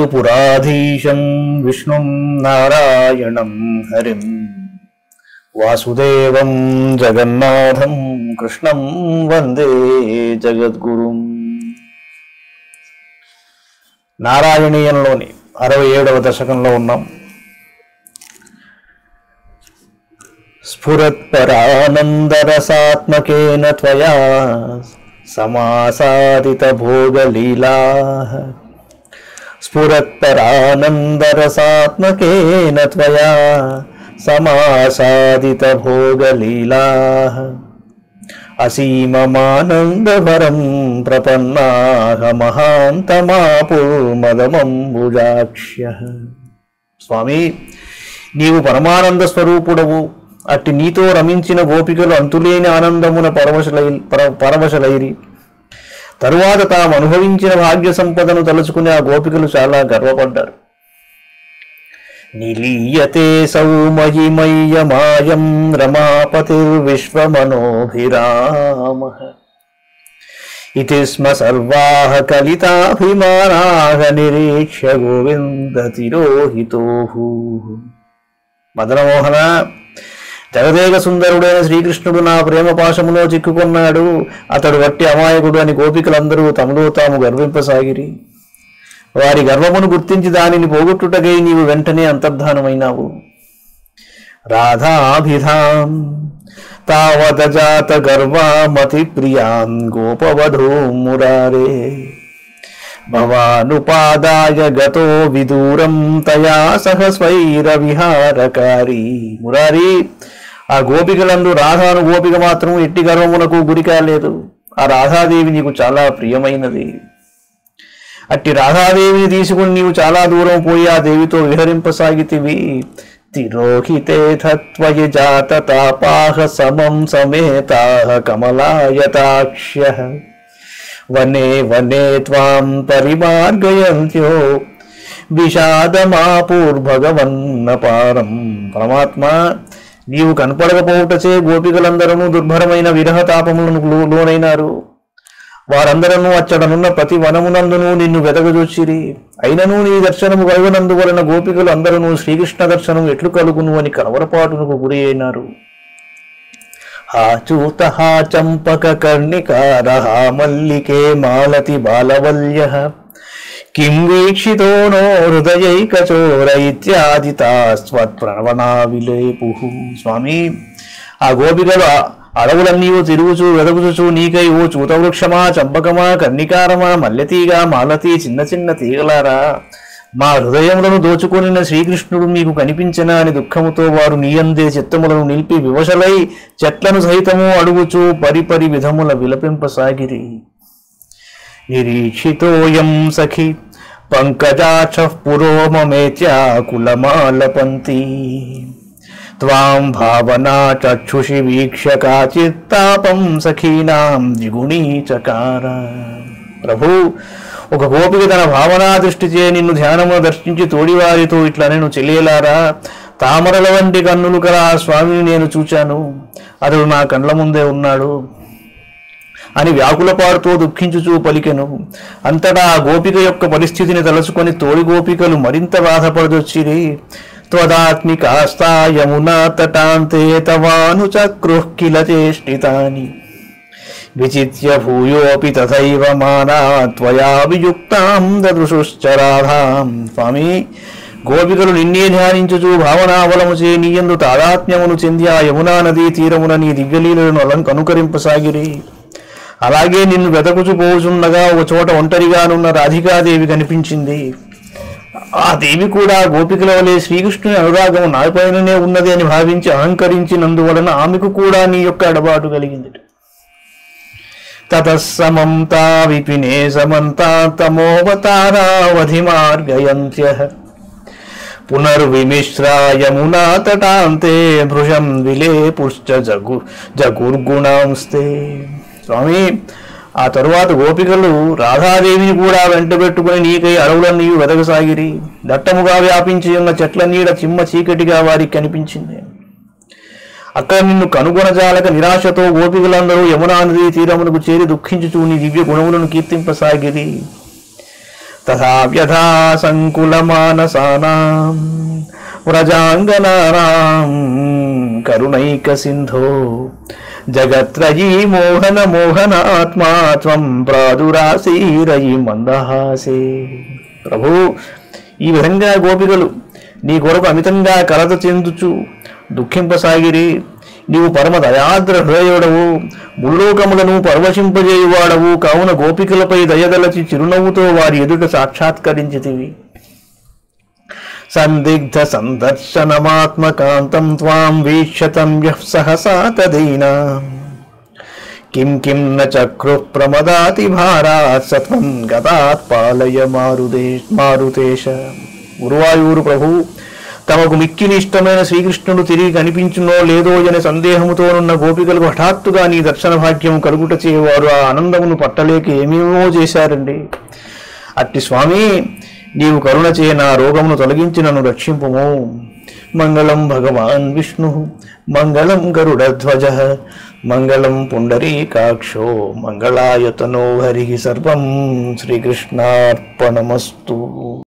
వాయుపురాధీశం విష్ణుం నారాయణం హరిం వాసుదేవం జగన్నాథం కృష్ణం వందే జగద్గురుం. నారాయణీయంలోని 67వ దశకంలో ఉన్నాం. స్ఫురత్పరానందరసాత్మకేన త్వయా సమాసాదిత భోగలీలాః స్ఫురత్పరానందరసాత్మకేన త్వయా సమాసాదిత భోగలీలాః అసీమమానందభరం ప్రపన్నాః మహాంతమాపుర్మదమంబుజాక్ష్యః. స్వామి, నీవు పరమానంద స్వరూపుడవు. అట్టి నీతో రమించిన గోపికలు అంతులేని ఆనందమున పరవశలైరి. తరువాత తాము అనుభవించిన భాగ్య సంపదను తలుచుకుని ఆ గోపికలు చాలా గర్వపడ్డారు. నిలీయతే సౌమహిమయ్యమాయం రమాపతిర్విశ్వమనోభిరామః ఇతి స్మ సర్వాః కలితాభిమానాః నిరీక్ష్య గోవింద తిరోహితోః. మదనమోహన, జగదేక సుందరుడైన శ్రీకృష్ణుడు నా ప్రేమ పాశములో చిక్కుకున్నాడు, అతడు వట్టి అమాయకుడు అని గోపికలందరూ తమలో తాము గర్వింపసాగిరి. వారి గర్వమును గుర్తించి దానిని పోగొట్టుటకై నీవు వెంటనే అంతర్ధానమైనావు. రాధాభిధాం తావతజాత గర్వామతి ప్రియాం గోపవధూ మురారే భవానుపాదాయ గతో విదూరం తయా సహ స్వైర విహారకారి. మురారి, ఆ గోపికలందు రాధాను గోపిక మాత్రం ఎట్టి గర్వమునకు గురి కాలేదు. ఆ రాధాదేవి నీకు చాలా ప్రియమైనది. అట్టి రాధాదేవిని తీసుకుని నీవు చాలా దూరం పోయి ఆ దేవితో విహరింపసాగితివి. తిరోహితే త్వయి జాత తాపాః సమం సమేతాః కమలాయతాక్ష్యః వనే వనే త్వాం పరిమార్గయంత్యో విషాదమాపూర్భగవన్నపారం. పరమాత్మ, నీవు కనపడకపోవుటచే గోపికలందరూ దుర్భరమైన విరహ తాపములకు లోనైనారు. వారందరూ అచ్చడనున్న ప్రతి వనమునందును నిన్ను వెదగజూచిరి. అయినను నీ దర్శనము కలుగునందువలన గోపికలు అందరూ శ్రీకృష్ణ దర్శనం ఎట్లు కలుగును అని కలవరపాటునకు గురి అయినారు. హాచూత చంపక కర్ణికార మల్లికే మాలతి బాలవల్యః కిం వీక్షితో నో హృదయైకచోర ఇత్యాది తాస్వత్ప్రణవనా విలేపుః. స్వామి, ఆ గోపికలు అడవులన్నీ తిరుగుచూ వెదగుచూ నీకై ఓ చూతవృక్షమా, చంపకమా, కర్ణికారమా, మల్లెతీగా, మాలతి, చిన్న చిన్న తీగలారా, మా హృదయములను దోచుకొనిన శ్రీకృష్ణుడు మీకు కనిపించనా అని దుఃఖముతో వారు నీయందే చిత్తములను నిలిపి వివశలై చెట్లను సహితము అడుగుచూ పరిపరి విధముల విలపింపసాగిరి. నిరీక్షితోయం సఖి పంకజాక్షః పురోమమేత్యాకులమాలపంతి త్వాం భావనా చక్షుషి వీక్ష్య కాచిత్తాపం సఖీనాం ద్విగుణీచకార. ప్రభు, ఒక గోపిక తన భావనా దృష్టిచే నిన్ను ధ్యానమును దర్శించి తోడివారితో ఇట్లా నేను చెలియలారా, తామరల వంటి కన్నులు కల ఆ స్వామిని నేను చూచాను, అతడు నా కండ్ల ముందే ఉన్నాడు అని వ్యాకులపాడుతో దుఃఖించుచూ పలికెను. అంతటా ఆ గోపిక యొక్క పరిస్థితిని తలుచుకొని తోడి గోపికలు మరింత బాధపడదొచ్చిరి. త్వదాత్మికాస్తా యమునా తటాంతే తవానుచక్రుః కిల చేష్టితాని విచిత్య భూయోపి తథైవ మానా త్వయా వియుక్తాం దదృశుశ్చ రాధాం. స్వామి, గోపికలు నిన్నే ధ్యానించుచు భావనావలముచే నీయందు తాదాత్మ్యమును చెంది ఆ యమునా నదీ తీరమున నీ దివ్యలీలను అనుకరింపసాగిరి. అలాగే నిన్ను వెతకుచు పోవుచుండగా ఒక చోట ఒంటరిగానున్న రాధికాదేవి కనిపించింది. ఆ దేవి కూడా గోపికల వలె శ్రీకృష్ణుని అనురాగము నాపైననే ఉన్నది అని భావించి అహంకరించినందువలన ఆమెకు కూడా నీ యొక్క ఎడబాటు కలిగింది. తతస్సమం తా విపినే సమంతాతమోవతారావధి మార్గయంత్యః పునర్విమిశ్రా యమునా తటాంతే భృశం విలేపుశ్చ జగుర్గుణాంస్తే. స్వామి, ఆ తరువాత గోపికలు రాధాదేవిని కూడా వెంట పెట్టుకుని నీకై అడవులన్నీ వెదగసాగిరి. దట్టముగా వ్యాపించి ఉన్న చెట్ల నీడ చిమ్మ చీకటిగా వారికి కనిపించింది. అక్కడ నిన్ను కనుగొనజాలక నిరాశతో గోపికలందరూ యమునా నదీ తీరమునకు చేరి దుఃఖించుచూ నీ దివ్య గుణములను కీర్తింపసాగిరి. తథా వ్యథా సంకులమానసానాం వ్రజాంగనానాం కరుణైక సింధో జగత్రయీ మోహన మోహనాత్మా త్వం ప్రాదురాసీరయి మందహాసే. ప్రభు, ఈ విధంగా గోపికలు నీ కొరకు అమితంగా కలత చెందుచు దుఃఖింపసాగిరి. నీవు పరమ దయాద్ర హృదయుడవు, ముల్లోకములను పరవశింపజేయువాడవు. కావున గోపికలపై దయదలచి చిరునవ్వుతో వారి ఎదుట సాక్షాత్కరించితివి. సందిగ్ధ సందర్శనమాత్మకాంతం త్వాం వీక్షతం యః సహసా తదైనా కిం కిం న చక్రుః ప్రమదాతి భారాత్ సత్వం గతాత్ పాలయ మారుతేశ. గురువాయూరు ప్రభు తమకు మిక్కిలి ఇష్టమైన శ్రీకృష్ణుడు తిరిగి కనిపించునో లేదో అనే సందేహముతోనున్న గోపికలకు హఠాత్తుగా నీ దర్శన భాగ్యం కలుగుట చేయవారు ఆ ఆనందమును పట్టలేక ఏమేమో చేశారండి. అట్టి స్వామి, నీవు కరుణ చేయ నా రోగమును తొలగించి నన్ను రక్షింపుము. మంగళం భగవాన్ విష్ణు, మంగళం గరుడధ్వజ, మంగళం పుండరీకాక్షో, మంగళాయతనో హరి. సర్వం శ్రీకృష్ణార్పణమస్తు.